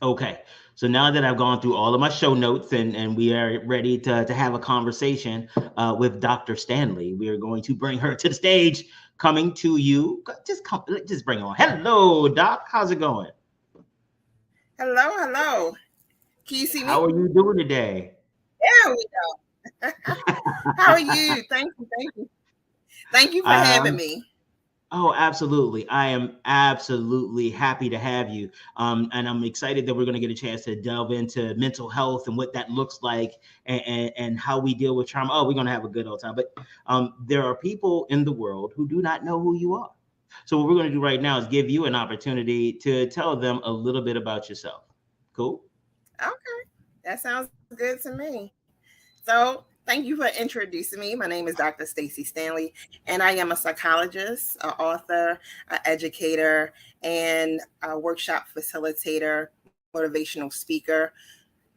Okay. So now that I've gone through all of my show notes and we are ready to have a conversation with Dr. Stanley, we are going to bring her to the stage. Coming to you, just bring her on. Hello, Doc. How's it going? Hello, hello. Can you see me? How are you doing today? There we go. How are you? Thank you, thank you. Thank you for having Um, me. Oh, absolutely. I am absolutely happy to have you. And I'm excited that we're going to get a chance to delve into mental health and what that looks like and how we deal with trauma. Oh, we're going to have a good old time. But there are people in the world who do not know who you are. So, what we're going to do right now is give you an opportunity to tell them a little bit about yourself. Cool? Okay, that sounds good to me. So, thank you for introducing me. My name is Dr. Stacey Stanley, and I am a psychologist, an author, an educator, and a workshop facilitator, motivational speaker.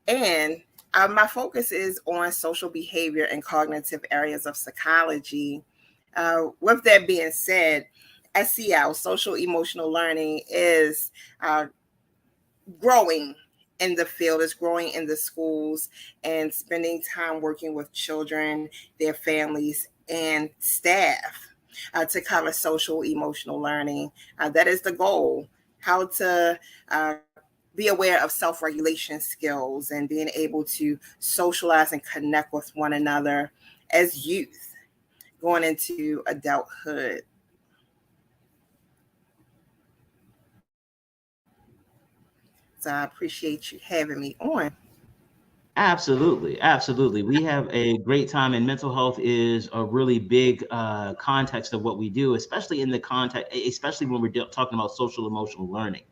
And my focus is on social behavior and cognitive areas of psychology. With that being said, SEL, social emotional learning, is growing in the field, is growing in the schools, and spending time working with children, their families, and staff to cover social emotional learning. That is the goal. How to be aware of self-regulation skills and being able to socialize and connect with one another as youth going into adulthood. So I appreciate you having me on. Absolutely, absolutely. We have a great time, and mental health is a really big context of what we do, especially in the context, especially when we're talking about social emotional learning.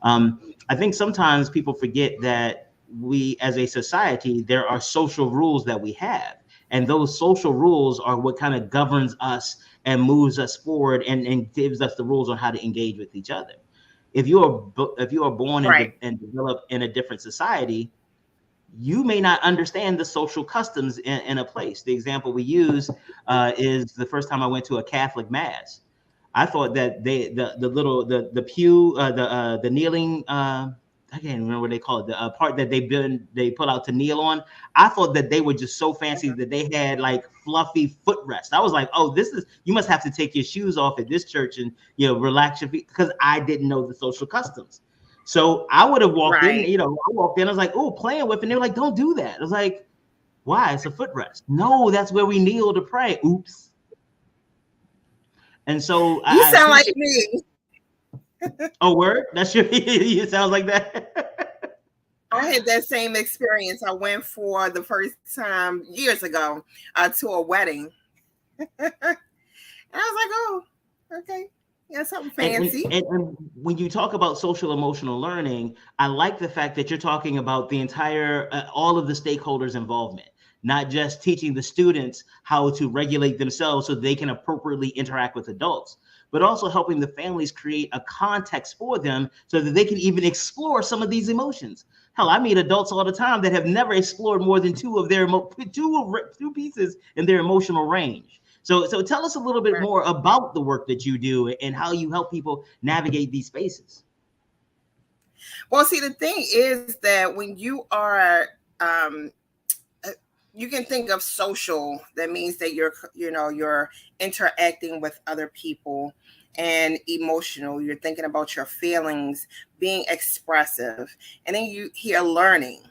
I think sometimes people forget that we, as a society, there are social rules that we have, and those social rules are what kind of governs us and moves us forward, and gives us the rules on how to engage with each other. If you are born Right. and developed in a different society, you may not understand the social customs in a place. The example we use is the first time I went to a Catholic mass. I thought that the little the pew the kneeling I can't remember what they call it, the part that they put out to kneel on. I thought that they were just so fancy that they had like fluffy footrest. I was like, oh, this is, you must have to take your shoes off at this church and relax your feet, because I didn't know the social customs. So I would have walked in, Right. I walked in, I was like, oh, playing with, and they were like, don't do that. I was like, why? It's a footrest. No, that's where we kneel to pray. Oops. And so You I sound like appreciate. me. Oh, word? That's your. It sounds like that. I had that same experience. I went for the first time years ago to a wedding. And I was like, oh, okay. Yeah, something And, and, fancy. and when you talk about social emotional learning, I like the fact that you're talking about the entire, all of the stakeholders' involvement, not just teaching the students how to regulate themselves so they can appropriately interact with adults, but also helping the families create a context for them so that they can even explore some of these emotions. Hell, I meet adults all the time that have never explored more than two pieces in their emotional range. So tell us a little bit Right. more about the work that you do and how you help people navigate these spaces. Well, see, the thing is that when you are, um, uh, you can think of social. That means that you're interacting with other people, and emotional. You're thinking about your feelings, being expressive, and then you hear learning,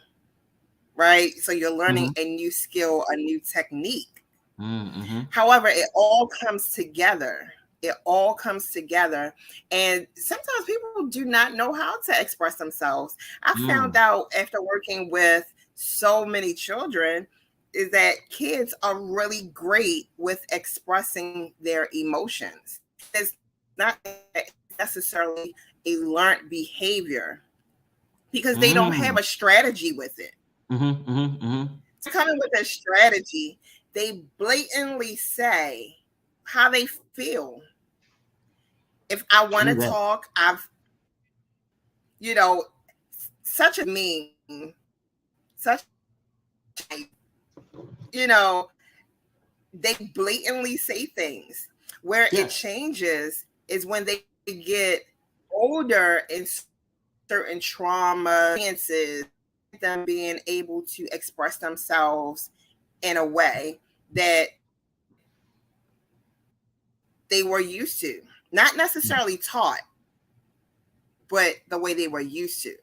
right? So you're learning Mm-hmm. a new skill, a new technique. Mm-hmm. However, it all comes together. It all comes together. And sometimes people do not know how to express themselves. I found Mm. out after working with so many children is that kids are really great with expressing their emotions. It's not necessarily a learned behavior because they don't have Mm. a strategy with it. Mm-hmm. Mm-hmm. Mm-hmm. To come in with a strategy, they blatantly say how they feel. If I want to True that. talk, you know, such a mean, such they blatantly say things. Where it Yes. changes is when they get older in school certain trauma experiences, them being able to express themselves in a way that they were used to, not necessarily taught, but the way they were used to.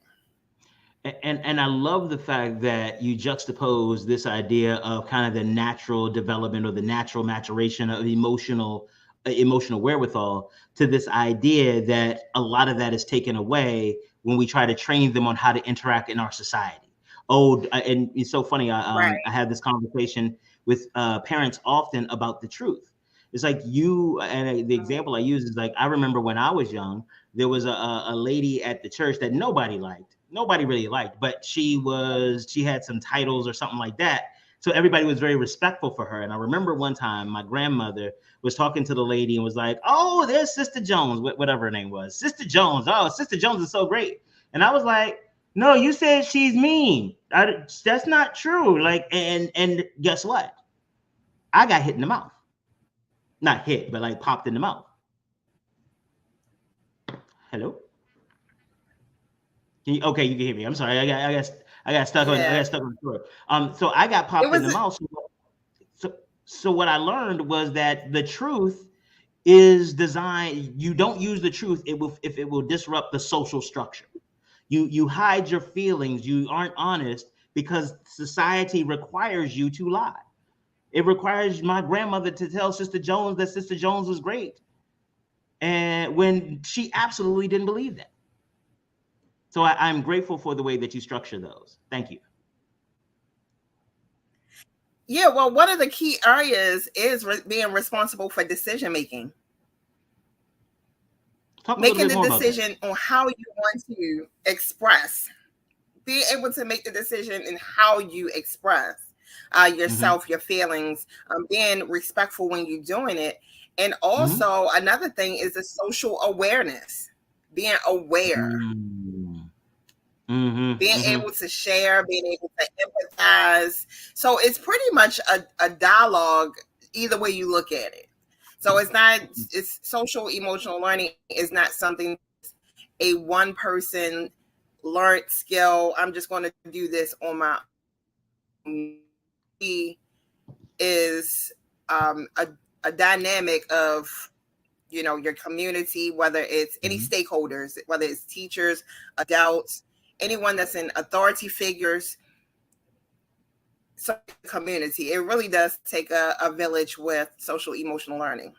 And I love the fact that you juxtapose this idea of kind of the natural development or the natural maturation of emotional wherewithal to this idea that a lot of that is taken away when we try to train them on how to interact in our society. Oh, and it's so funny. Right. I have this conversation with parents often about the truth. It's like the example I use is like, I remember when I was young, there was a lady at the church that nobody really liked, but she had some titles or something like that. So everybody was very respectful for her. And I remember one time my grandmother was talking to the lady and was like, "Oh, there's Sister Jones," whatever her name was. Sister Jones. Oh, Sister Jones is so great. And I was like, "No, you said she's mean. That's not true." Like, and guess what? I got hit in the mouth. Not hit, but like popped in the mouth. Hello? Okay, you can hear me. I'm sorry. I got stuck on the throat. So I got popped in the mouth. So what I learned was that the truth is designed. You don't use the truth if it will disrupt the social structure. You hide your feelings. You aren't honest because society requires you to lie. It requires my grandmother to tell Sister Jones that Sister Jones was great, and when she absolutely didn't believe that. So I'm grateful for the way that you structure those. Thank you. Yeah, well, one of the key areas is being responsible for decision making. Making the decision on how you want to express, being able to make the decision in how you express yourself, your feelings, being respectful when you're doing it. And also another thing is the social awareness, being aware. Being able to share, being able to empathize. So it's pretty much a dialogue either way you look at it. So it's social emotional learning is not something a one person learned skill. I'm just going to do this on my own. Is a dynamic of your community, whether it's any stakeholders, whether it's teachers, adults, anyone that's in authority figures, so community. It really does take a village with social emotional learning.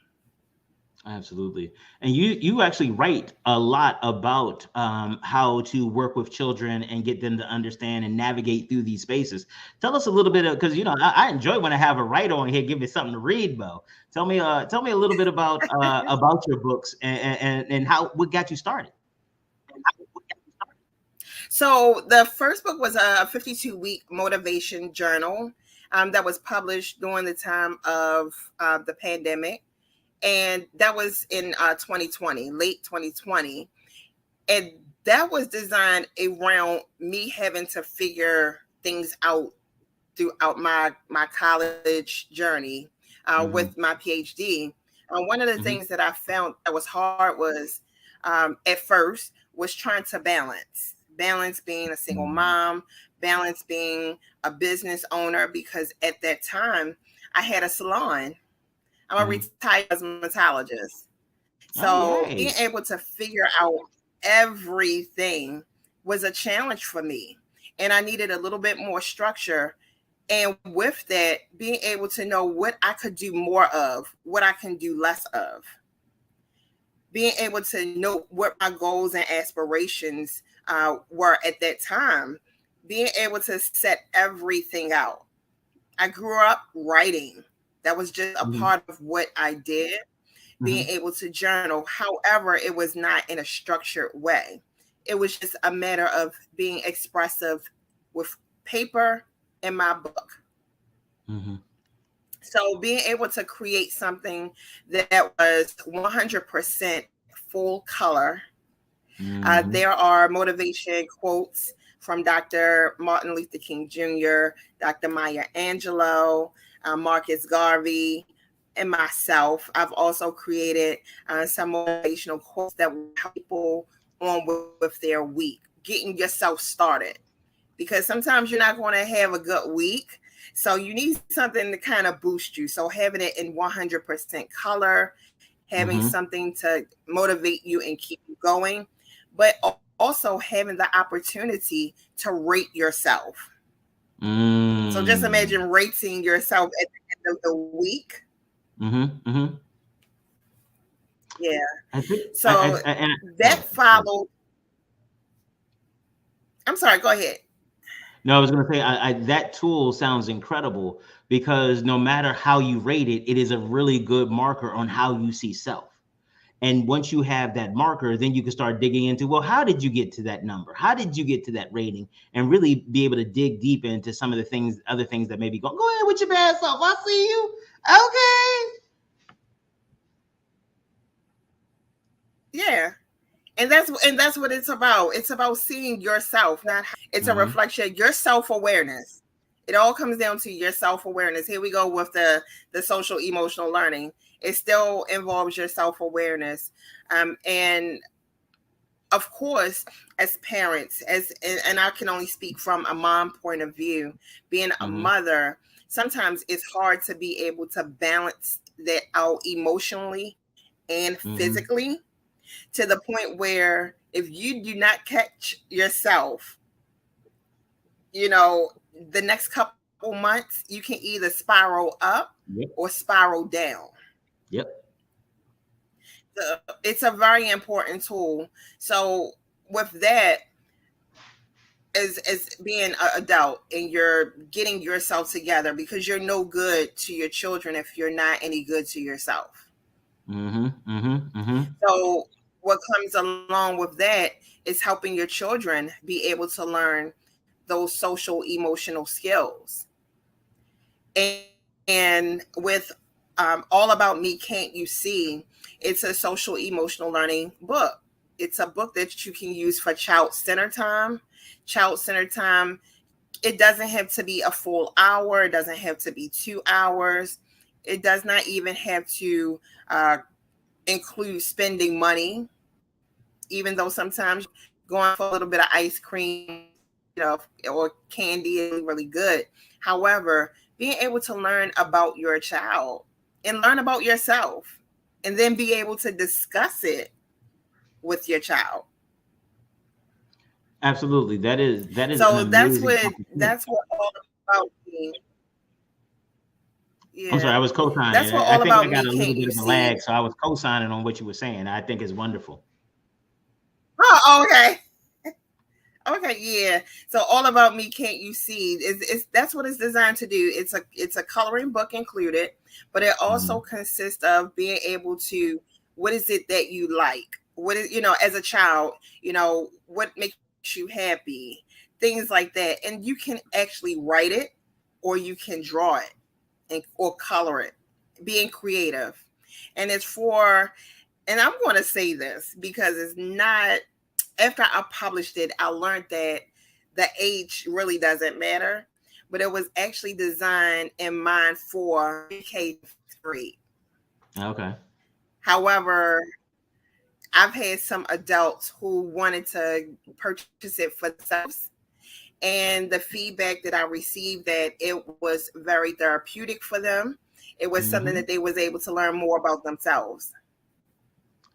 Absolutely. And you actually write a lot about how to work with children and get them to understand and navigate through these spaces. Tell us a little bit of, because I enjoy when I have a writer on here give me something to read, Bo. Tell me a little bit about your books and how what got you started. So the first book was a 52-week motivation journal that was published during the time of the pandemic. And that was in 2020, late 2020. And that was designed around me having to figure things out throughout my college journey with my PhD. One of the things that I found that was hard was at first was trying to balance being a single mom, balance being a business owner, because at that time I had a salon. I'm a retired cosmetologist. So being able to figure out everything was a challenge for me. And I needed a little bit more structure. And with that, being able to know what I could do more of, what I can do less of. Being able to know what my goals and aspirations were at that time. Being able to set everything out. I grew up writing. That was just a part of what I did, being able to journal. However, it was not in a structured way. It was just a matter of being expressive with paper and my book. So being able to create something that was 100% full color. There are motivation quotes from Dr. Martin Luther King Jr., Dr. Maya Angelou, Marcus Garvey, and myself. I've also created some motivational quotes that will help people on with their week getting yourself started, because sometimes you're not going to have a good week. So you need something to kind of boost you. So having it in 100% color, having something to motivate you and keep you going, but also having the opportunity to rate yourself. So just imagine rating yourself at the end of the week. Yeah. I think So that followed. I'm sorry, go ahead. No, I was going to say that tool sounds incredible, because no matter how you rate it, it is a really good marker on how you see self. And once you have that marker, then you can start digging into, well, how did you get to that number? How did you get to that rating? And really be able to dig deep into some of the things, other things that maybe go ahead with your bad self. I see you. Okay. Yeah. And that's what it's about. It's about seeing yourself, not how, it's a reflection of your self-awareness. It all comes down to your self-awareness. Here we go with the social emotional learning. It still involves your self-awareness. And of course, as parents, and I can only speak from a mom point of view, being a mother, sometimes it's hard to be able to balance that out emotionally and physically, to the point where if you do not catch yourself, the next couple months, you can either spiral up or spiral down. Yep. So it's a very important tool. So with that, as being an adult and you're getting yourself together, because you're no good to your children if you're not any good to yourself. So what comes along with that is helping your children be able to learn those social emotional skills. And with All About Me Can't You See, it's a social emotional learning book. It's a book that you can use for child-centered time. Child-centered time, it doesn't have to be a full hour. It doesn't have to be 2 hours. It does not even have to include spending money, even though sometimes going for a little bit of ice cream, or candy is really good. However, being able to learn about your child and learn about yourself, and then be able to discuss it with your child. Absolutely. That is So an that's amazing what All About Me. Yeah. I'm sorry, I was co-signing. That's what I All think About I got Me a little Can't bit You of a See. lag, so I was co-signing on what you were saying. I think it's wonderful. Oh, okay. Okay, yeah. So All About Me Can't You See is that's what it's designed to do. It's a coloring book included, but it also consists of being able to, what is it that you like? What is, as a child, what makes you happy? Things like that. And you can actually write it, or you can draw it or color it, being creative. And it's for, and I'm going to say this because it's not, after I published it, I learned that the age really doesn't matter, but it was actually designed in mind for K3. Okay. However, I've had some adults who wanted to purchase it for themselves, and the feedback that I received, that it was very therapeutic for them. It was something that they was able to learn more about themselves.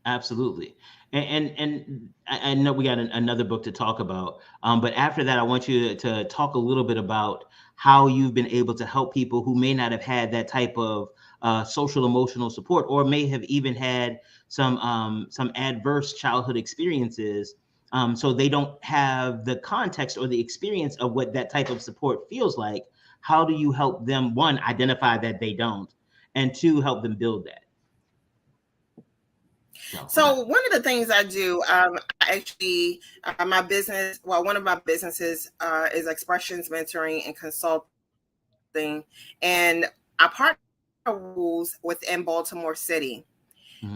Absolutely. And I know we got another book to talk about, but after that, I want you to talk a little bit about how you've been able to help people who may not have had that type of social emotional support, or may have even had some adverse childhood experiences, so they don't have the context or the experience of what that type of support feels like. How do you help them, one, identify that they don't, and two, help them build that? So one of the things I do, I actually, my business, well, one of my businesses is Expressions Mentoring and Consulting, and I partner schools within Baltimore City,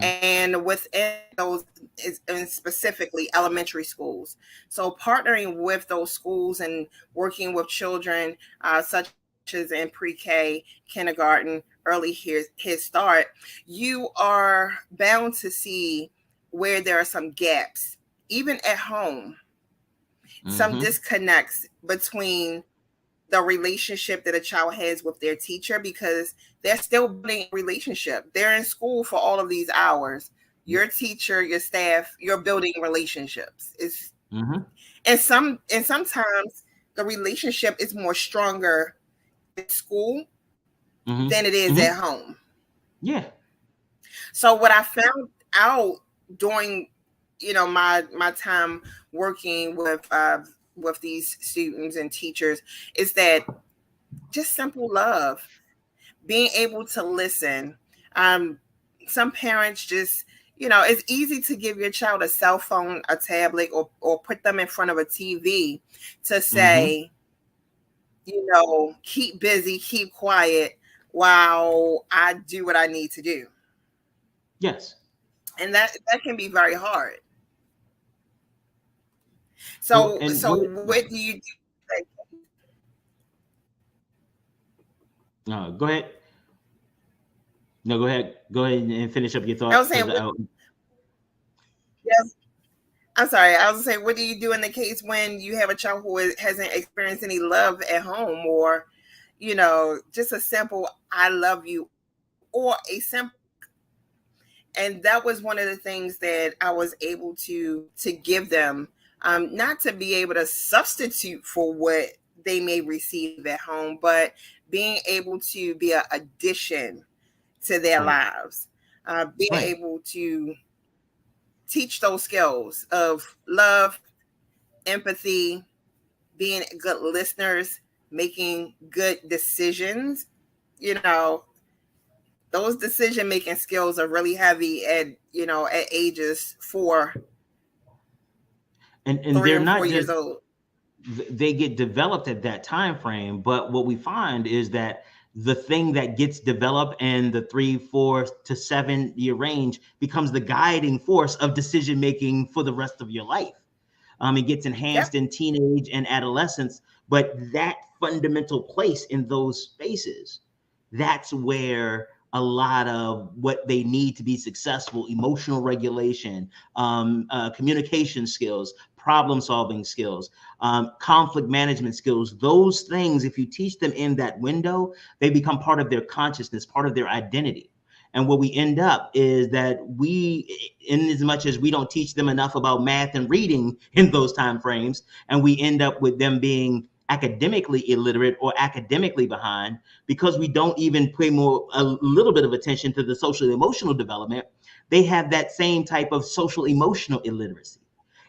and within those is specifically elementary schools. So partnering with those schools and working with children such as in pre-K, kindergarten, early head start, you are bound to see where there are some gaps, even at home. some Mm-hmm. disconnects between the relationship that a child has with their teacher, because they're still building a relationship. They're in school for all of these hours. Your teacher, your staff, you're building relationships. It's Mm-hmm. and sometimes the relationship is more stronger in school Mm-hmm. than it is Mm-hmm. at home. Yeah. So what I found out during, my time working with these students and teachers is that just simple love, being able to listen. Um, some parents just, it's easy to give your child a cell phone, a tablet, or put them in front of a TV to Mm-hmm. say, keep busy, keep quiet while I do what I need to do. Yes. And that can be very hard. Well, So and what? what do you do? Like, No, go ahead. No, go ahead. Go ahead and finish up your I thought was saying, because yes, I'm sorry. I was saying, what do you do in the case when you have a child who hasn't experienced any love at home, or, just a simple "I love you," or a simple. And that was one of the things that I was able to give them, not to be able to substitute for what they may receive at home, but being able to be an addition to their right, lives, being right. able to teach those skills of love, empathy, being good listeners, making good decisions. You know, those decision making skills are really heavy at ages And three they're and four not years just old. they get developed at that time frame, but what we find is that the thing that gets developed in the 3, 4 to 7 year range becomes the guiding force of decision making for the rest of your life. It gets enhanced Yep. in teenage and adolescence, but that fundamental place in those spaces, that's where a lot of what they need to be successful, emotional regulation, communication skills, problem solving skills, conflict management skills, those things, if you teach them in that window, they become part of their consciousness, part of their identity. And what we end up is that in as much as we don't teach them enough about math and reading in those time frames, and we end up with them being academically illiterate or academically behind because we don't even pay a little bit of attention to the social emotional development. They have that same type of social emotional illiteracy,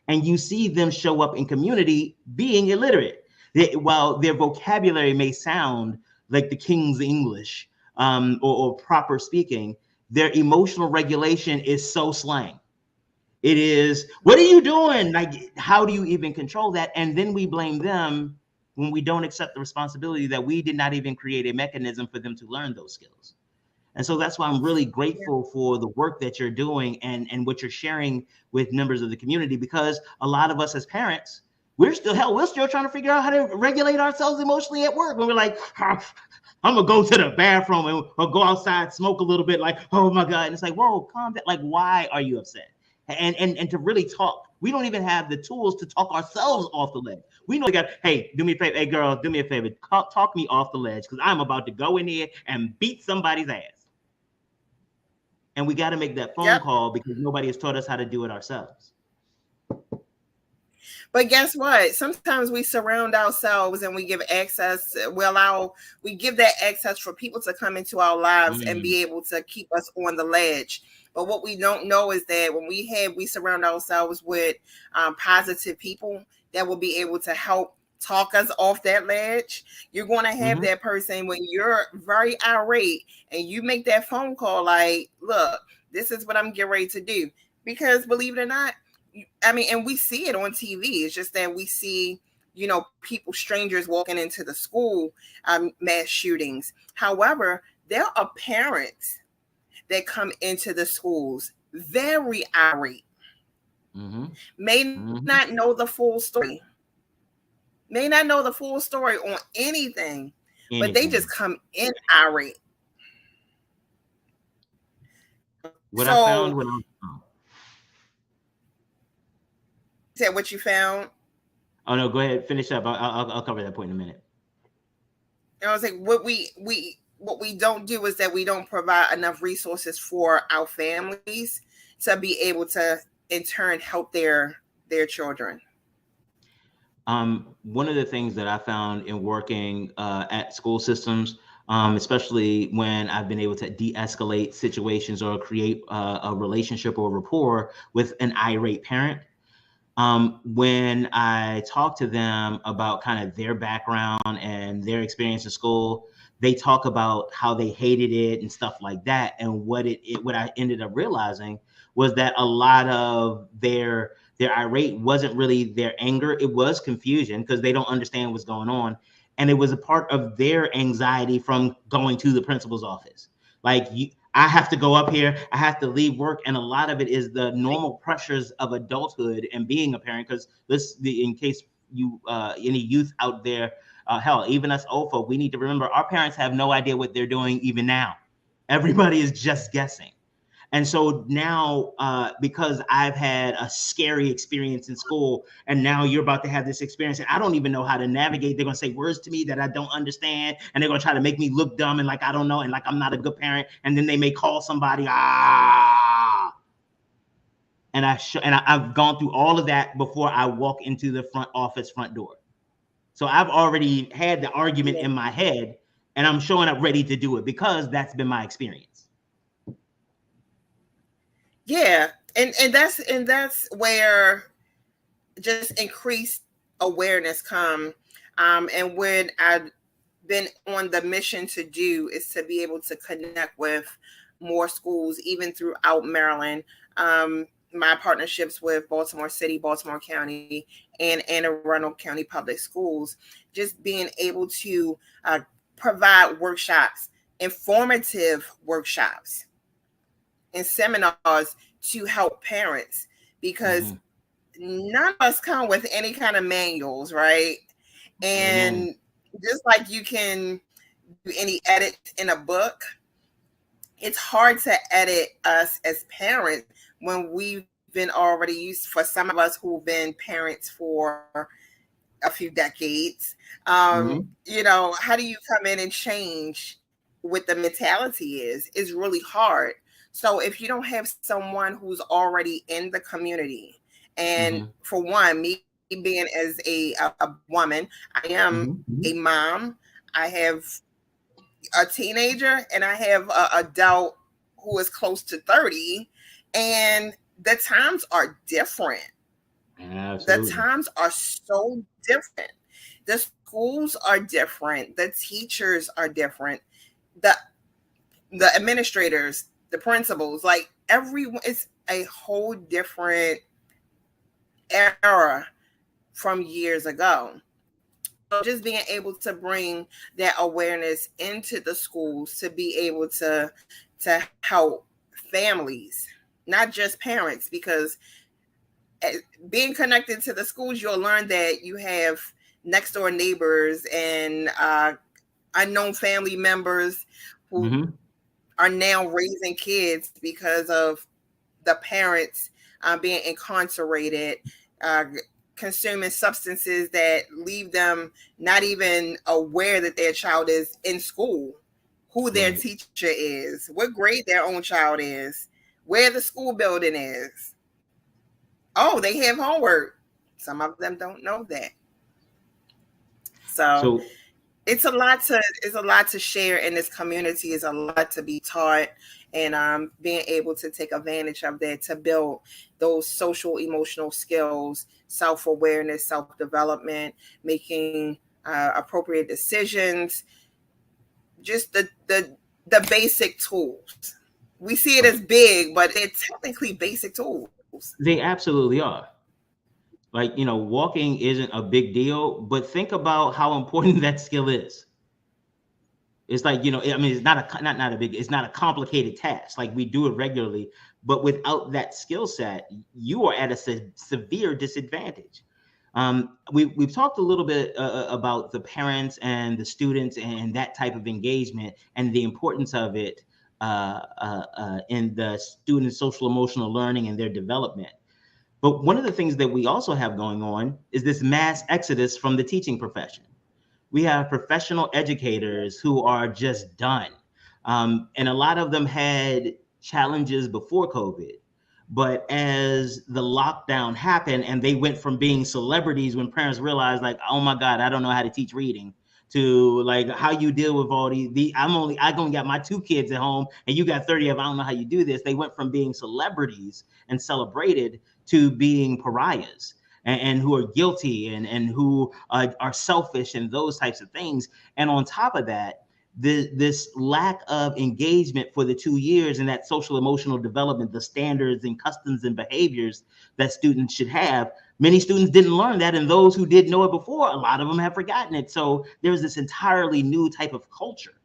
and you see them show up in community being illiterate. While their vocabulary may sound like the King's English, or proper speaking, their emotional regulation is so slang. It is, what are you doing? Like, how do you even control that? And then we blame them when we don't accept the responsibility that we did not even create a mechanism for them to learn those skills. And so that's why I'm really Yeah. grateful for the work that you're doing and what you're sharing with members of the community, because a lot of us as parents, we're still trying to figure out how to regulate ourselves emotionally at work. When we're like, I'm gonna go to the bathroom or go outside, smoke a little bit, like, oh my God. And it's like, whoa, calm down. Like, why are you upset? And to really talk, we don't even have the tools to talk ourselves off the ledge. We know we got, hey, do me a favor, hey girl, do me a favor, talk me off the ledge, because I'm about to go in here and beat somebody's ass. And we got to make that phone Yep. call because nobody has taught us how to do it ourselves. But guess what? Sometimes we surround ourselves and we give access. We give that access for people to come into our lives and Mm, be able to keep us on the ledge. But what we don't know is that when we surround ourselves with positive people that will be able to help talk us off that ledge, you're going to have mm-hmm. that person when you're very irate and you make that phone call like, look, this is what I'm getting ready to do. Because believe it or not, I mean, and we see it on TV. It's just that we see, people, strangers walking into the school, mass shootings. However, there are parents that come into the schools very irate, Mm-hmm. may Mm-hmm. not know the full story, may not know the full story on anything, but they just Anything. come in irate. What I found So, when I was, is that what you found? Oh no, go ahead, finish up. I'll cover that point in a minute. I was like, what we don't do is that we don't provide enough resources for our families to be able to in turn help their children. One of the things that I found in working at school systems, especially when I've been able to de-escalate situations or create a relationship or rapport with an irate parent, when I talk to them about kind of their background and their experience in school, they talk about how they hated it and stuff like that. And what I ended up realizing was that a lot of their irate wasn't really their anger; it was confusion because they don't understand what's going on, and it was a part of their anxiety from going to the principal's office. Like I have to go up here, I have to leave work, and a lot of it is the normal pressures of adulthood and being a parent. Because in case you any youth out there, hell, even us old folk, we need to remember our parents have no idea what they're doing even now. Everybody is just guessing. And so now, because I've had a scary experience in school, and now you're about to have this experience, and I don't even know how to navigate. They're going to say words to me that I don't understand, and they're going to try to make me look dumb and like I don't know, and like I'm not a good parent. And then they may call somebody, and I've gone through all of that before I walk into the front office front door. So I've already had the argument in my head, and I'm showing up ready to do it because that's been my experience. Yeah, and that's where just increased awareness come. And when I've been on the mission to do is to be able to connect with more schools, even throughout Maryland. My partnerships with Baltimore City, Baltimore County, and Anne Arundel County Public Schools, just being able to provide workshops, informative workshops, and seminars to help parents, because none of us come with any kind of manuals, right? And just like you can do any edit in a book, it's hard to edit us as parents when we've been already used, for some of us who've been parents for a few decades. You know, how do you come in and change what the mentality is really hard. So if you don't have someone who's already in the community, and for one, me being as a woman, I am a mom, I have a teenager, and I have an adult who is close to 30, and the times are different. Absolutely. The times are so different. The schools are different. The teachers are different. The administrators, the principals, like everyone, it's a whole different era from years ago. So just being able to bring that awareness into the schools to be able to help families, not just parents, because being connected to the schools, you'll learn that you have next door neighbors and unknown family members who are now raising kids because of the parents being incarcerated, consuming substances that leave them not even aware that their child is in school, who their teacher is, what grade their own child is, where the school building is. Oh, they have homework. Some of them don't know that. So it's a lot to share in this community. It's a lot to be taught, and being able to take advantage of that to build those social emotional skills, self-awareness, self-development, making appropriate decisions, just the basic tools. We see it as big, but they're technically basic tools. They absolutely are. Like, you know, walking isn't a big deal, but think about how important that skill is. It's like, you know, I mean, it's not a complicated task. Like, we do it regularly, but without that skill set, you are at a severe disadvantage. We've talked a little bit about the parents and the students and that type of engagement and the importance of it in the students' social emotional learning and their development. But one of the things that we also have going on is this mass exodus from the teaching profession. We have professional educators who are just done. And a lot of them had challenges before COVID. But as the lockdown happened and they went from being celebrities when parents realized, like, oh my God, I don't know how to teach reading, to like how you deal with all I only got my 2 kids at home and you got 30 of them. I don't know how you do this. They went from being celebrities and celebrated to being pariahs and who are guilty and who are selfish and those types of things. And on top of that, this lack of engagement for the 2 years and that social emotional development, the standards and customs and behaviors that students should have, many students didn't learn that, and those who did know it before, a lot of them have forgotten it. So there's this entirely new type of culture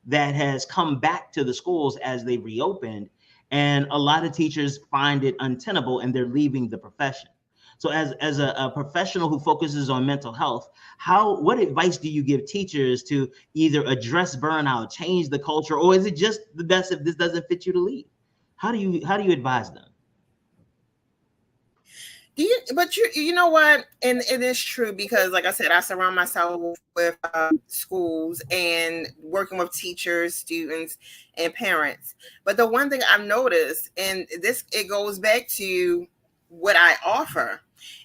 that has come back to the schools as they reopened, and a lot of teachers find it untenable and they're leaving the profession. So as a professional who focuses on mental health, what advice do you give teachers to either address burnout, change the culture, or is it just the best if this doesn't fit you to leave? How do you advise them? You know what, and it is true, because like I said, I surround myself with schools and working with teachers, students, and parents. But the one thing I've noticed, and it goes back to what I offer,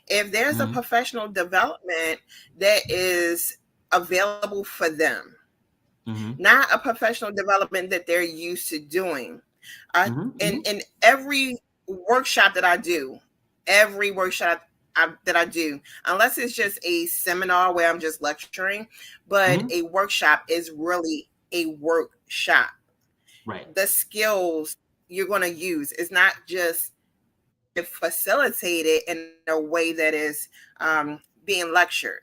if there's a professional development that is available for them, not a professional development that they're used to doing, in every workshop that I do, unless it's just a seminar where I'm just lecturing, but a workshop is really a workshop. Right. The skills you're going to use is not just facilitated in a way that is being lectured,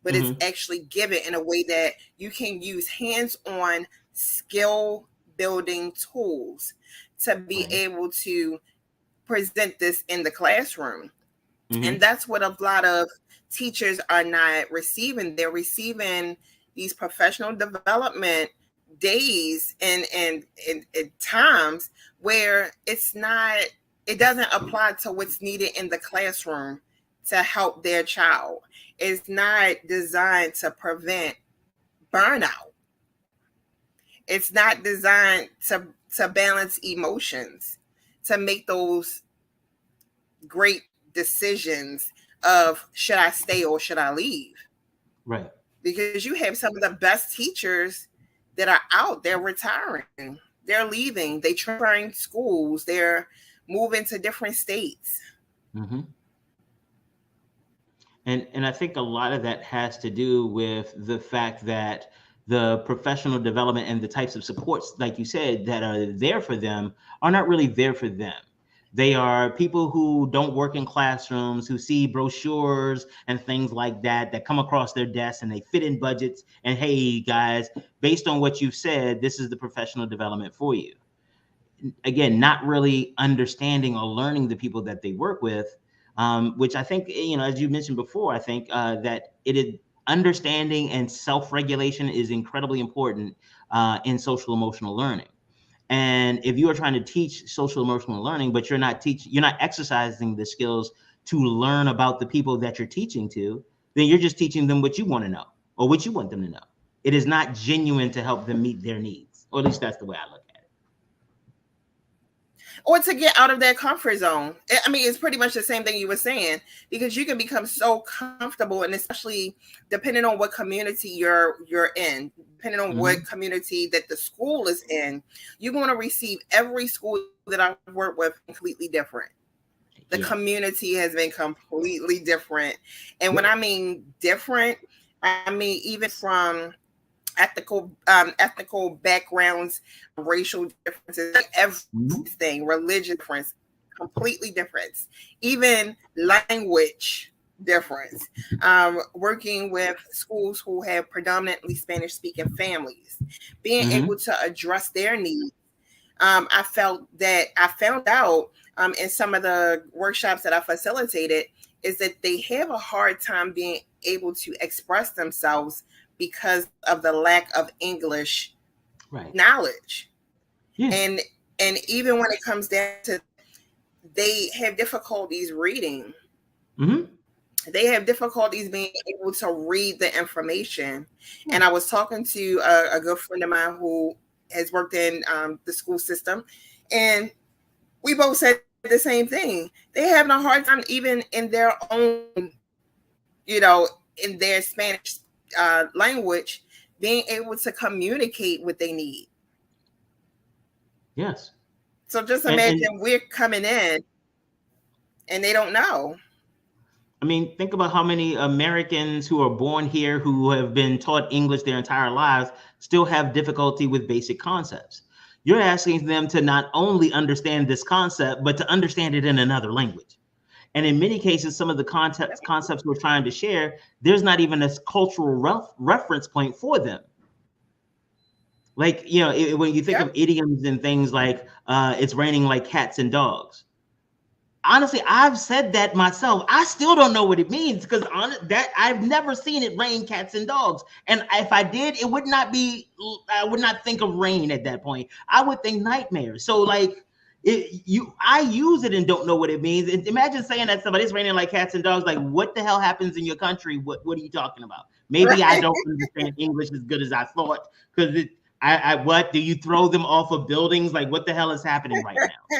but it's actually given in a way that you can use hands-on skill building tools to be able to present this in the classroom. And that's what a lot of teachers are not receiving. They're receiving these professional development days and times where it doesn't apply to what's needed in the classroom to help their child. It's not designed to prevent burnout. It's not designed to balance emotions, to make those great decisions of should I stay or should I leave? Right. Because you have some of the best teachers that are out, they're retiring, they're leaving, they trying schools, they're moving to different states. And I think a lot of that has to do with the fact that the professional development and the types of supports, like you said, that are there for them are not really there for them. They are people who don't work in classrooms, who see brochures and things like that come across their desks and they fit in budgets. And hey, guys, based on what you've said, this is the professional development for you. Again, not really understanding or learning the people that they work with, which I think, as you mentioned before, I think that it is understanding and self-regulation is incredibly important in social emotional learning. And if you are trying to teach social emotional learning, but you're not exercising the skills to learn about the people that you're teaching to, then you're just teaching them what you want to know or what you want them to know. It is not genuine to help them meet their needs, or at least that's the way I look at it. Or to get out of their comfort zone. I mean, it's pretty much the same thing you were saying, because you can become so comfortable, and especially depending on what community you're in, depending on what community that the school is in, you're going to receive every school that I've worked with completely different. The community has been completely different. And when I mean different, I mean even from ethnical backgrounds, racial differences, everything, religious difference, completely different, even language difference. Working with schools who have predominantly Spanish speaking families, being able to address their needs. I found out in some of the workshops that I facilitated is that they have a hard time being able to express themselves because of the lack of English knowledge. And even when it comes down to they have difficulties reading. Mm-hmm. They have difficulties being able to read the information. Yeah. And I was talking to a good friend of mine who has worked in the school system, and we both said the same thing. They're having a hard time even in their own, in their Spanish language, being able to communicate what they need. Yes. So just imagine we're coming in and they don't know. I mean, think about how many Americans who are born here who have been taught English their entire lives still have difficulty with basic concepts. You're asking them to not only understand this concept, but to understand it in another language. And in many cases, some of the concepts we're trying to share, there's not even a cultural reference point for them. Like, when you think of idioms and things like it's raining like cats and dogs. Honestly, I've said that myself. I still don't know what it means because that I've never seen it rain cats and dogs. And if I did, it would not be. I would not think of rain at that point. I would think nightmares. So like, I use it and don't know what it means. And imagine saying that somebody's raining like cats and dogs. Like, what the hell happens in your country? What are you talking about? Maybe I don't understand English as good as I thought because what do you throw them off of buildings? Like, what the hell is happening right now?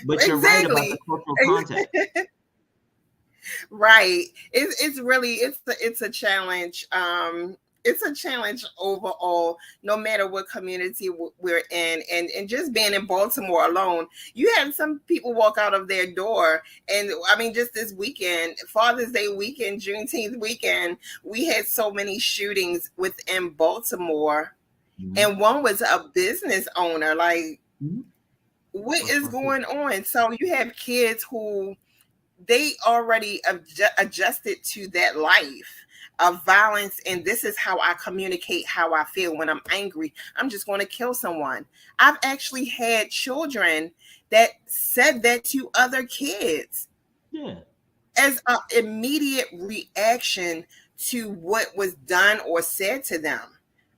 But you're right about the cultural context. Right. It's really it's a challenge. It's a challenge overall, no matter what community we're in. And just being in Baltimore alone, you had some people walk out of their door. And I mean, just this weekend, Father's Day weekend, Juneteenth weekend, we had so many shootings within Baltimore. Mm-hmm. And one was a business owner. Like, mm-hmm. What is going on? So you have kids who they already adjusted to that life of violence, and this is how I communicate how I feel when I'm angry. I'm just going to kill someone. I've actually had children that said that to other kids. Yeah. As an immediate reaction to what was done or said to them.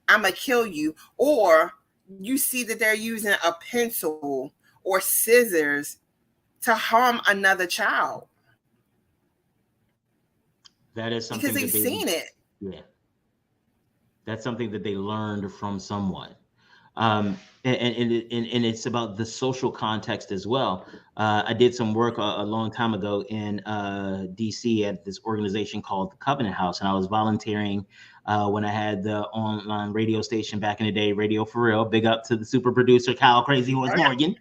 I'm going to kill you. Or you see that they're using a pencil or scissors to harm another child. That is something because they've seen it. Yeah. That's something that they learned from someone. And it's about the social context as well. I did some work a long time ago in DC at this organization called the Covenant House, and I was volunteering when I had the online radio station back in the day, Radio for Real. Big up to the super producer, Kyle Crazy Horse Morgan.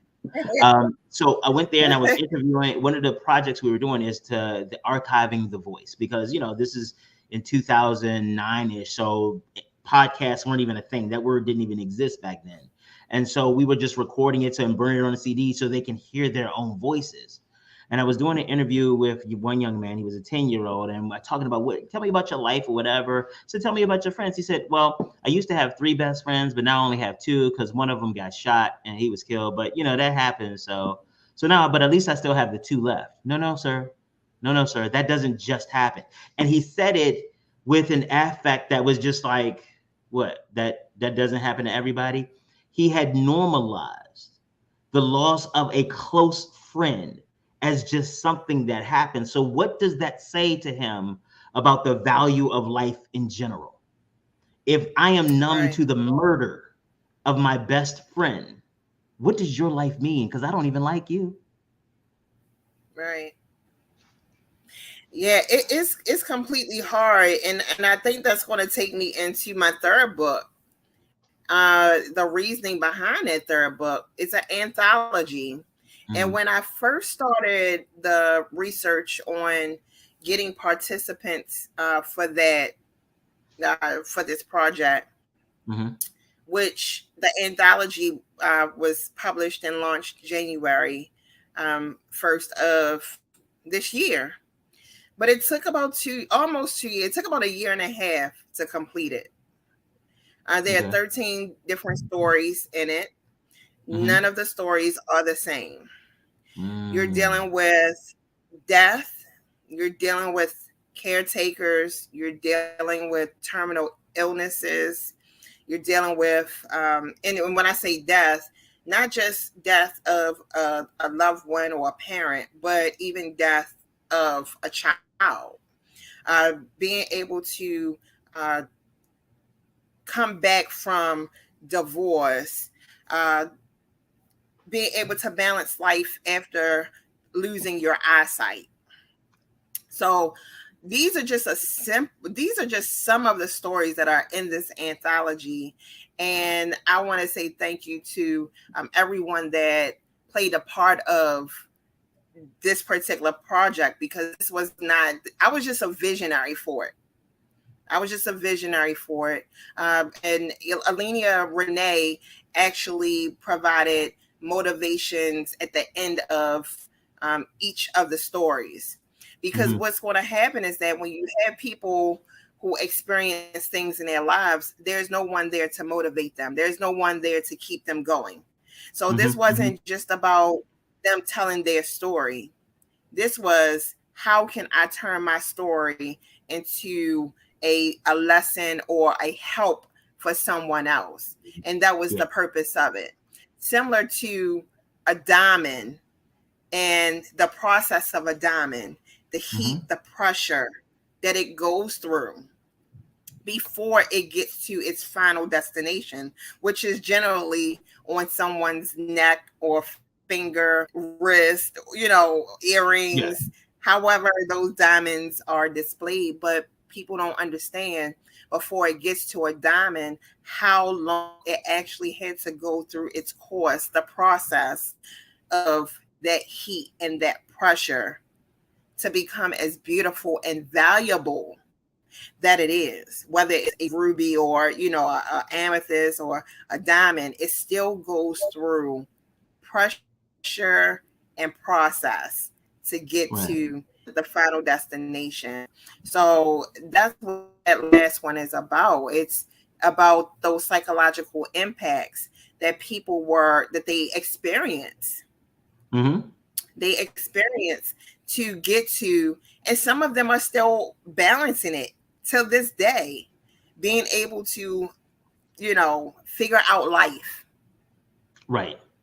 So I went there and I was interviewing. One of the projects we were doing is the archiving the voice, because this is in 2009-ish, so podcasts weren't even a thing. That word didn't even exist back then. And so we were just recording it and burning it on a CD so they can hear their own voices. And I was doing an interview with one young man. He was a 10-year-old, and we're talking about tell me about your life or whatever. So tell me about your friends. He said, well, I used to have 3 best friends, but now I only have 2 because one of them got shot and he was killed. But that happens. So now, but at least I still have the 2 left. No, sir. That doesn't just happen. And he said it with an affect that was just like, what? That doesn't happen to everybody. He had normalized the loss of a close friend as just something that happened. So what does that say to him about the value of life in general? If I am numb to the murder of my best friend, what does your life mean? Because I don't even like you. Right. Yeah, it's completely hard. And I think that's going to take me into my third book. The reasoning behind that third book. It's an anthology. Mm-hmm. And when I first started the research on getting participants for that, for this project, mm-hmm. which the anthology was published and launched January 1st of this year. But it took almost 2 years. It took about a year and a half to complete it. There are 13 different stories in it. Mm-hmm. None of the stories are the same. You're dealing with death. You're dealing with caretakers. You're dealing with terminal illnesses. You're dealing with, and when I say death, not just death of a loved one or a parent, but even death of a child. Being able to come back from divorce, uh, being able to balance life after losing your eyesight. So these are just these are just some of the stories that are in this anthology, and I want to say thank you to everyone that played a part of this particular project, because this was not, I was just a visionary for it. I was just a visionary for it. And Alenia Renee actually provided motivations at the end of each of the stories. Because what's going to happen is that when you have people who experience things in their lives, there's no one there to motivate them. There's no one there to keep them going. So this wasn't just about them telling their story. This was, how can I turn my story into a lesson or a help for someone else? And that was the purpose of it. Similar to a diamond and the process of a diamond, the heat, the pressure that it goes through before it gets to its final destination, which is generally on someone's neck or finger, wrist, earrings, however those diamonds are displayed. But people don't understand, before it gets to a diamond, how long it actually had to go through its course, the process of that heat and that pressure to become as beautiful and valuable that it is. Whether it's a ruby or a amethyst or a diamond, it still goes through pressure and process to get to the final destination. So that's what that last one is about. It's about those psychological impacts that they experience. They experience to get to, and some of them are still balancing it till this day, being able to, figure out life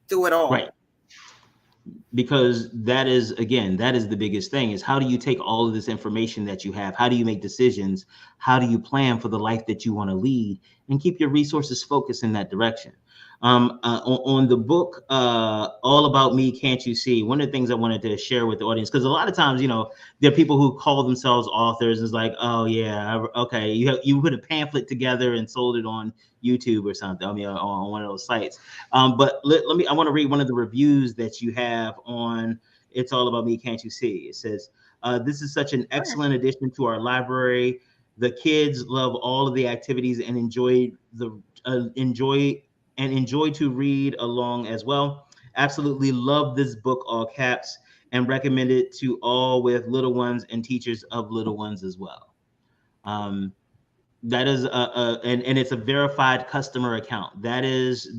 through it all. Because that is the biggest thing, is how do you take all of this information that you have? How do you make decisions? How do you plan for the life that you want to lead and keep your resources focused in that direction? On the book, All About Me, Can't You See? One of the things I wanted to share with the audience, because a lot of times, there are people who call themselves authors. It's like, oh yeah, okay, you put a pamphlet together and sold it on YouTube or something. I mean, on one of those sites. But I want to read one of the reviews that you have on It's All About Me, Can't You See? It says, this is such an excellent addition to our library. The kids love all of the activities and enjoy to read along as well. Absolutely love this book, all caps, and recommend it to all with little ones and teachers of little ones as well. That is and it's a verified customer account. That is,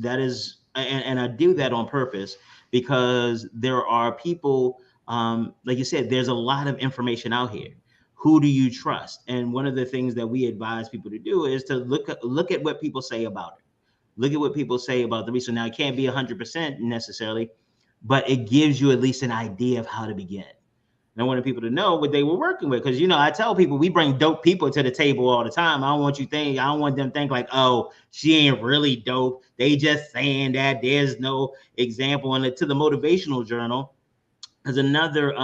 and I do that on purpose, because there are people, like you said, there's a lot of information out here. Who do you trust? And one of the things that we advise people to do is to look at what people say about it. Look at what people say about the research. Now, it can't be 100% necessarily, but it gives you at least an idea of how to begin. And I wanted people to know what they were working with, because I tell people we bring dope people to the table all the time. I don't want them to think like, oh, she ain't really dope. They just saying that. There's no example. And to the motivational journal, there's another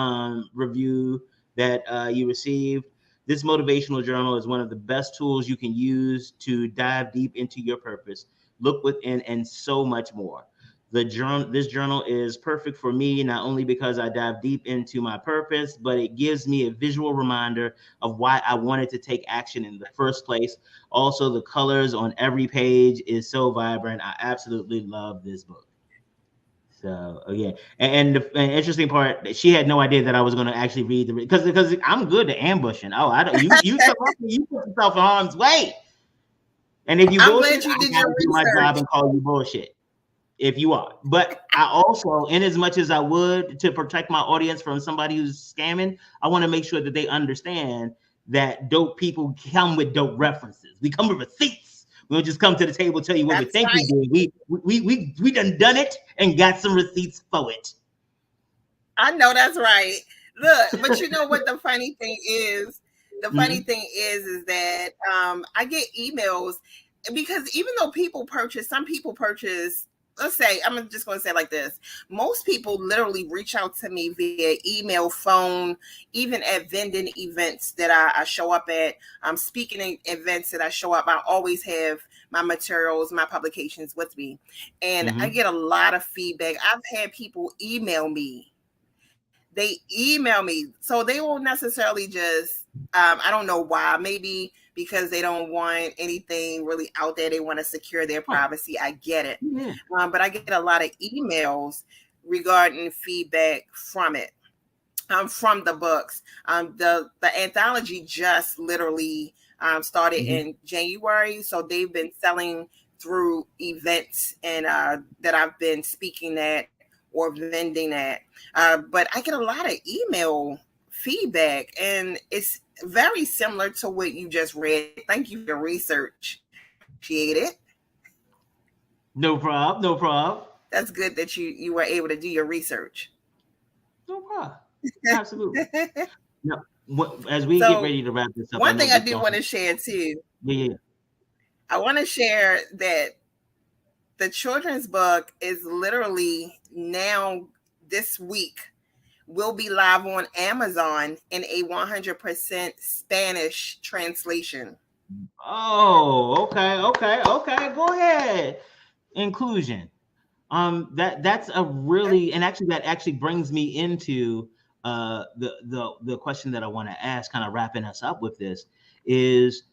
review that you received. This motivational journal is one of the best tools you can use to dive deep into your purpose, look within, and so much more. This journal is perfect for me, not only because I dive deep into my purpose, but it gives me a visual reminder of why I wanted to take action in the first place. Also, the colors on every page is so vibrant. I absolutely love this book. So again, and the interesting part, she had no idea that I was going to actually read because I'm good at ambushing. Oh, I don't. You put yourself in harm's way. And if you bullshit, I gotta do my job and call you bullshit. If you are, but I also, in as much as I would to protect my audience from somebody who's scamming, I want to make sure that they understand that dope people come with dope references. We come with receipts. We'll just come to the table, tell you what we That's think right. we done it and got some receipts for it. I know that's right. Look, but you know what the funny thing is? The funny Mm-hmm. thing is that I get emails because even though some people purchase, let's say, I'm just going to say it like this. Most people literally reach out to me via email, phone, even at vending events that I show up at, speaking events that I show up. I always have my materials, my publications with me. And I Mm-hmm. get a lot of feedback. I've had people email me. They email me, so they won't necessarily just I don't know why, maybe because they don't want anything really out there, they want to secure their Right. privacy. I get it. Yeah. But I get a lot of emails regarding feedback from it, from the books. The anthology just literally started Mm-hmm. in January, so they've been selling through events and that I've been speaking at or vending at. But I get a lot of email feedback, and it's very similar to what you just read. Thank you for your research. Appreciate it. No problem. No problem. That's good that you were able to do your research. No problem. Absolutely. Now, as we get So ready to wrap this up, I one know thing I we do don't. want to share too, Yeah, yeah. I want to share that the children's book is literally now this week will be live on Amazon in a 100% Spanish translation. Oh, okay. Go ahead. Inclusion. That's a really, and actually that actually brings me into the question that I want to ask, kind of wrapping us up with this, is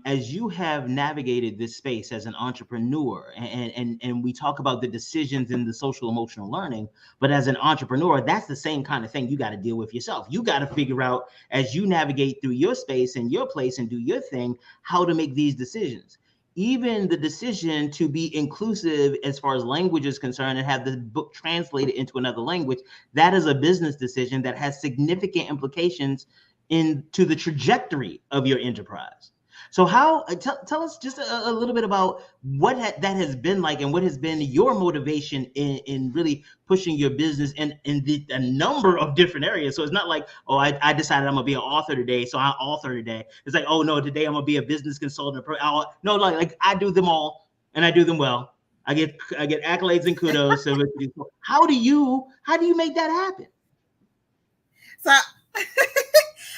as you have navigated this space as an entrepreneur, and we talk about the decisions in the social emotional learning, but as an entrepreneur, that's the same kind of thing you got to deal with yourself. You got to figure out, as you navigate through your space and your place and do your thing, how to make these decisions. Even the decision to be inclusive as far as language is concerned and have the book translated into another language, that is a business decision that has significant implications into the trajectory of your enterprise. So how tell us just a little bit about what that has been like, and what has been your motivation in really pushing your business in a number of different areas. So it's not like, oh, I decided I'm gonna be an author today, so I author today. It's like, oh no, today I'm gonna be a business consultant. No, like I do them all, and I do them well. I get accolades and kudos. So how do you make that happen? So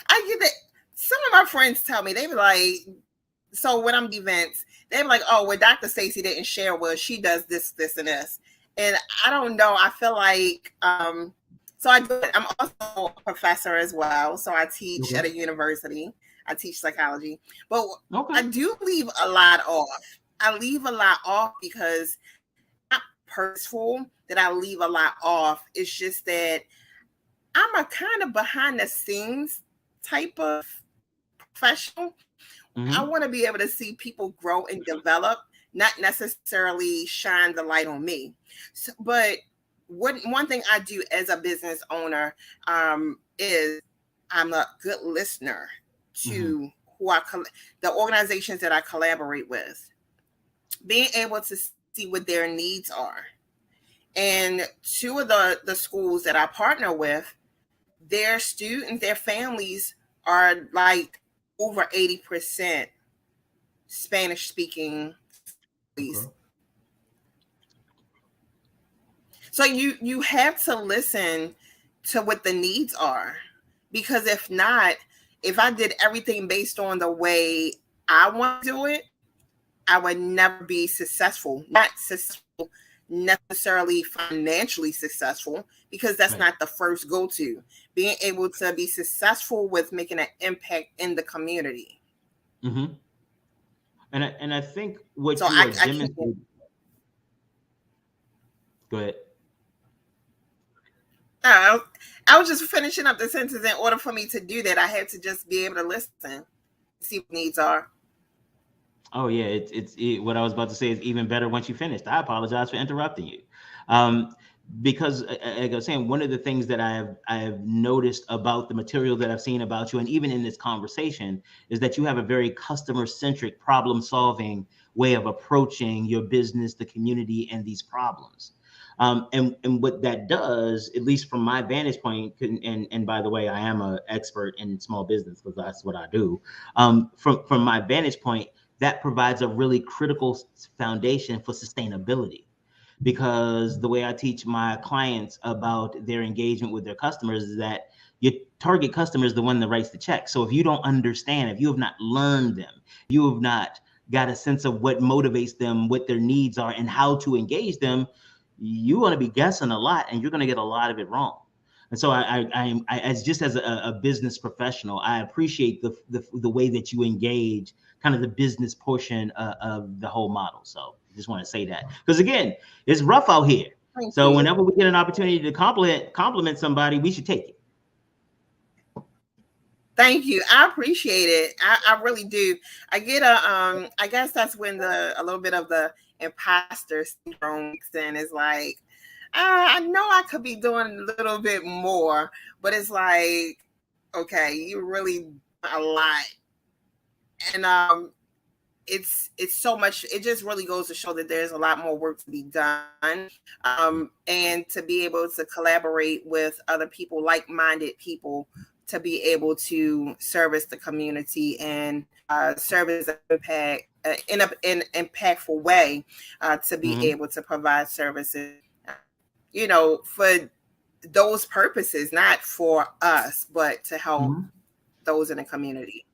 I get that. Some of my friends tell me, they be like, so when I'm events, they're like, oh, what Dr. Stacey didn't share was she does this, this, and this. And I don't know. I feel like so I'm also a professor as well. So I teach Okay. at a university. I teach psychology. But I Okay. do leave a lot off. I leave a lot off because not purposeful that I leave a lot off. It's just that I'm a kind of behind the scenes type of professional. I Mm-hmm. want to be able to see people grow and develop, not necessarily shine the light on me. So, but one thing I do as a business owner is I'm a good listener Mm-hmm. to the organizations that I collaborate with, being able to see what their needs are. And two of the schools that I partner with, their students, their families are like over 80% Spanish speaking families. Okay. So you have to listen to what the needs are, because if not, if I did everything based on the way I want to do it, I would never be successful. Not successful necessarily financially successful, because that's Right. not the first go-to. Being able to be successful with making an impact in the community. Mm-hmm. And I think So what you are I can't. demonstrating. Go ahead. Uh, I was just finishing up the sentence. In order for me to do that, I had to just be able to listen, see what needs are. Oh yeah, what I was about to say is even better once you finished. I apologize for interrupting you. Um, because like I was saying, one of the things that I have noticed about the material that I've seen about you, and even in this conversation, is that you have a very customer centric, problem solving way of approaching your business, the community, and these problems. And what that does, at least from my vantage point, and by the way, I am an expert in small business because that's what I do. From my vantage point, that provides a really critical foundation for sustainability, because the way I teach my clients about their engagement with their customers is that your target customer is the one that writes the check. So if you don't understand, if you have not learned them, you have not got a sense of what motivates them, what their needs are, and how to engage them, you want to be guessing a lot, and you're going to get a lot of it wrong. And so as just as a business professional, I appreciate the way that you engage kind of the business portion of the whole model. So I just want to say that, because again, it's rough out here. Thank So you. whenever we get an opportunity to compliment somebody, we should take it. Thank you. I appreciate it. I really do. I get I guess that's when a little bit of the imposter syndrome mixed in. Is like, I know I could be doing a little bit more, but it's like, okay, you really a lot. And it's so much. It just really goes to show that there's a lot more work to be done, and to be able to collaborate with other people, like-minded people, to be able to service the community and service impact in an impactful way, to be able to provide services, for those purposes, not for us, but to help those in the community.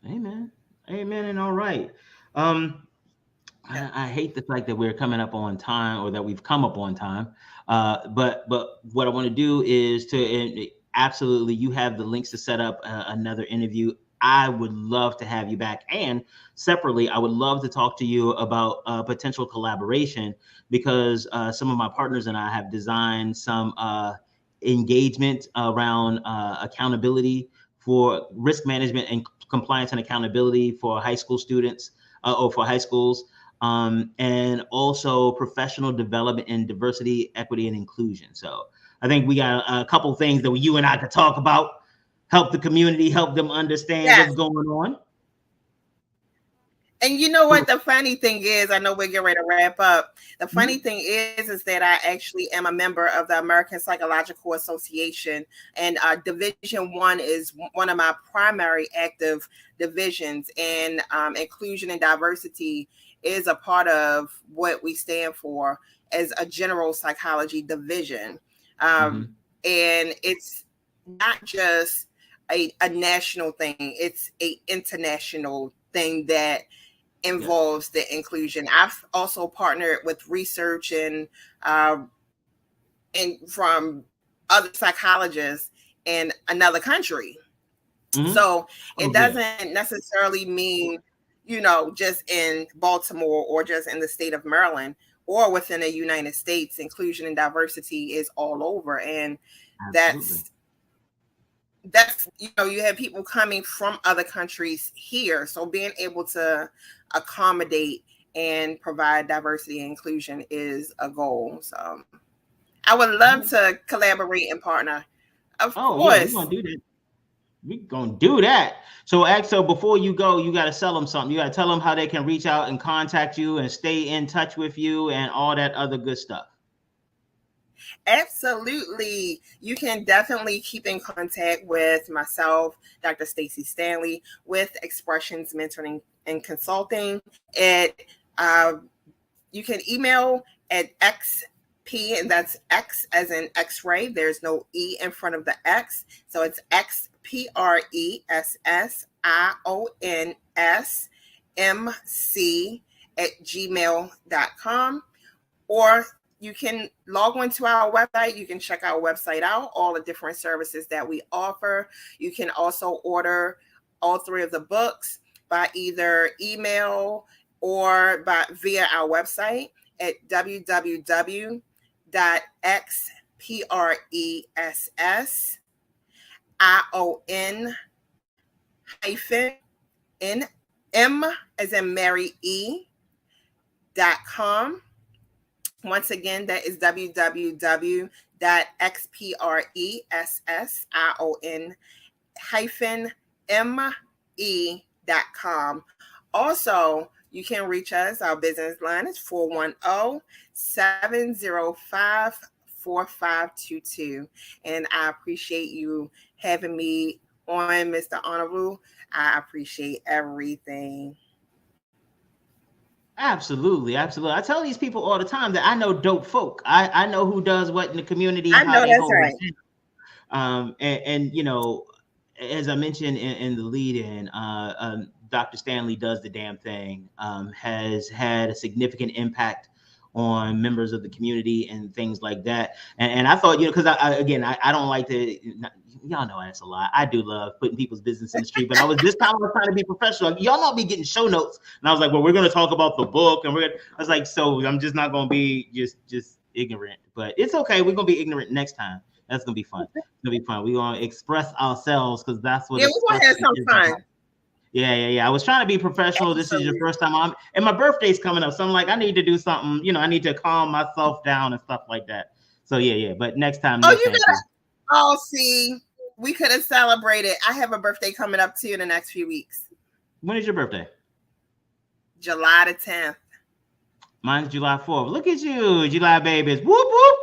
Amen. Amen. And all right. I hate the fact that we're coming up on time, or that we've come up on time. But what I want to do is to absolutely, you have the links to set up another interview. I would love to have you back. And separately, I would love to talk to you about potential collaboration, because some of my partners and I have designed some engagement around accountability for risk management and compliance and accountability for high school students, or for high schools, and also professional development in diversity, equity, and inclusion. So I think we got a couple things that you and I could talk about, help the community, help them understand what's going on. And you know what? The funny thing is, I know we're getting ready to wrap up. The funny thing is that I actually am a member of the American Psychological Association, and Division 1 is one of my primary active divisions, and inclusion and diversity is a part of what we stand for as a general psychology division. And it's not just a national thing, it's an international thing that involves the inclusion. I've also partnered with research and from other psychologists in another country. So it doesn't necessarily mean, just in Baltimore or just in the state of Maryland or within the United States. Inclusion and diversity is all over. And that's you have people coming from other countries here. So being able to accommodate and provide diversity and inclusion is a goal. So I would love to collaborate and partner. Of course. Yeah, we're gonna do that. We're gonna do that. So Axel, before you go, you gotta sell them something. You gotta tell them how they can reach out and contact you and stay in touch with you and all that other good stuff. Absolutely. You can definitely keep in contact with myself, Dr. Stacey Stanley, with Expressions Mentoring and Consulting. You can email at XP, and that's X as in X-ray. There's no E in front of the X. So it's XPRESSIONSMC@gmail.com. Or you can log on to our website. You can check our website out, all the different services that we offer. You can also order all three of the books by either email or via our website at www.xprion-nm as in Mary E.com. Once again, that is www.xpression-me.com. Also, you can reach us. Our business line is 410-705-4522. And I appreciate you having me on, Mr. Honorable. I appreciate everything. Absolutely. I tell these people all the time that I know dope folk. I know who does what in the community, I how know they that's hold right. it down. And you know, as I mentioned in the lead-in, Dr. Stanley does the damn thing, has had a significant impact on members of the community and things like that. And I thought, because I don't like to, y'all know that's a lie. I do love putting people's business in the street, but this time I was trying to be professional. Y'all not be getting show notes. And I was like, well, we're going to talk about the book. And I was like, so I'm just not going to be just ignorant, but it's okay. We're going to be ignorant next time. That's going to be fun. It's going to be fun. We're going to express ourselves because that's what we're going to have some fun. Yeah. I was trying to be professional. This is your first time and my birthday's coming up. So I'm like, I need to do something, I need to calm myself down and stuff like that. So yeah. But next time. See, we could have celebrated. I have a birthday coming up too in the next few weeks. When is your birthday? July the 10th. Mine's July 4th. Look at you, July babies. Whoop, whoop.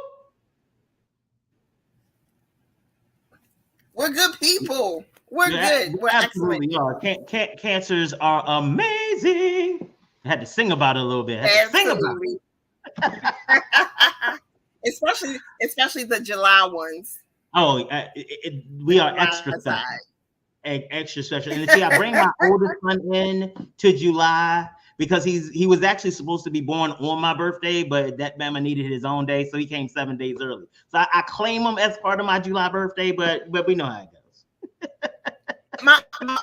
We're good people. We're good. We're absolutely excellent. Cancers are amazing. I had to sing about it a little bit. Absolutely. especially the July ones. Oh, we are extra special. Extra special. And see, I bring my oldest son in to July because he was actually supposed to be born on my birthday, but that mama needed his own day, so he came 7 days early. So I claim him as part of my July birthday, but we know how it goes. My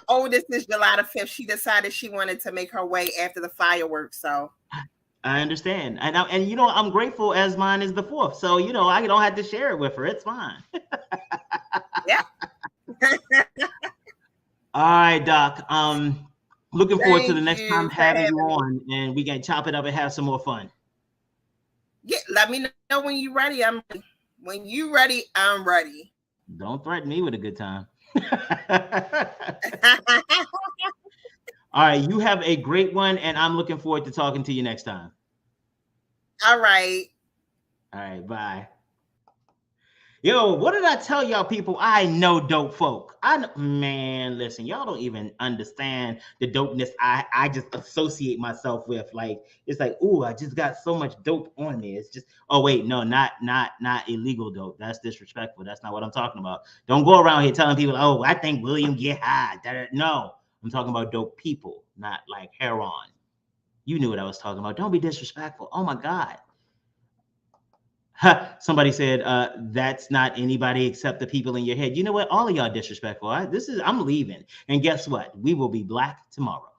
oldest is July the 5th. She decided she wanted to make her way after the fireworks. So I understand. And I'm grateful as mine is the 4th. So, I don't have to share it with her. It's fine. Yeah. All right, Doc. Looking forward to the next time having you on, and we can chop it up and have some more fun. Yeah, let me know when you're ready. When you're ready, I'm ready. Don't threaten me with a good time. All right, you have a great one, and I'm looking forward to talking to you next time. All right, bye. Yo, what did I tell y'all people? I know dope folk. Man, listen, y'all don't even understand the dopeness I just associate myself with. Like, it's like, ooh, I just got so much dope on me. It's just, oh wait, no, not illegal dope. That's disrespectful. That's not what I'm talking about. Don't go around here telling people, oh, I think William get high. No, I'm talking about dope people, not like heroin. You knew what I was talking about. Don't be disrespectful. Oh my God. Somebody said that's not anybody except the people in your head. You know what? All of y'all disrespectful. I'm leaving. And guess what? We will be black tomorrow.